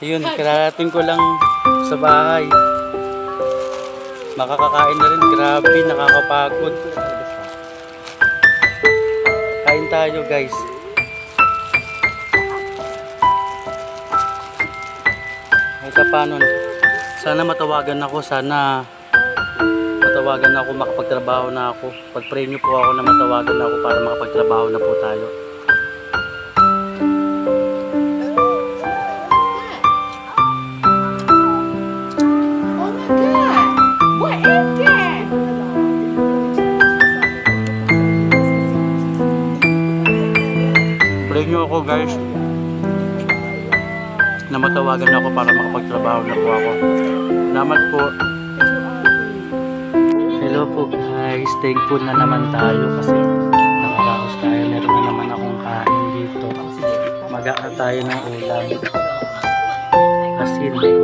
Ayun, kararating ko lang sa bahay. Makakakain na rin. Grabe, nakakapagod. Kain tayo guys. Ay paano? Sana matawagan ako. Sana matawagan ako. Makapagtrabaho na ako. Pag-pray niyo po ako na matawagan ako para makapagtrabaho na po tayo. Pray niyo ako guys na matawagan ako para makapagtrabaho na po ako. Salamat po. Hello po guys, thankful na naman tayo kasi nakaraos tayo. Meron na naman akong kain dito. Maga na tayo ng ulam. Asin.